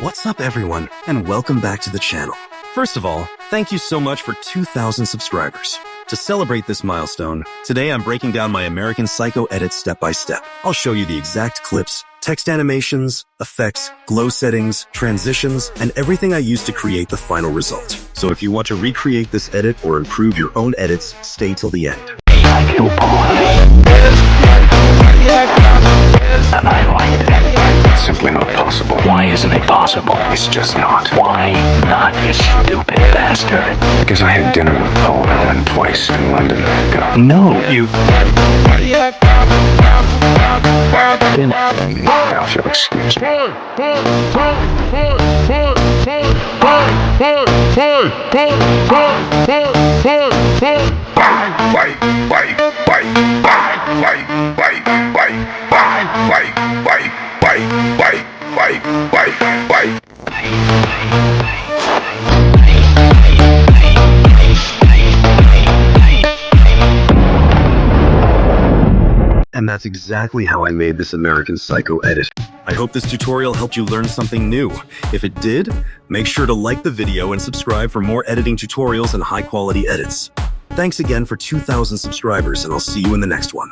What's up everyone, and welcome back to the channel. First of all, thank you so much for 2,000 subscribers. To celebrate this milestone, today I'm breaking down my American Psycho edit step by step. I'll show you the exact clips, text animations, effects, glow settings, transitions, and everything I used to create the final result. So if you want to recreate this edit or improve your own edits, stay till the end. And I like it. It's simply not possible. Why isn't it possible? It's just not. Why not, you stupid bastard? Because I had dinner with Paul Allen twice in London. No, you... Now, if you'll excuse And that's exactly how I made this American Psycho edit. I hope this tutorial helped you learn something new. If it did, make sure to like the video and subscribe for more editing tutorials and high-quality edits. Thanks again for 2,000 subscribers, and I'll see you in the next one.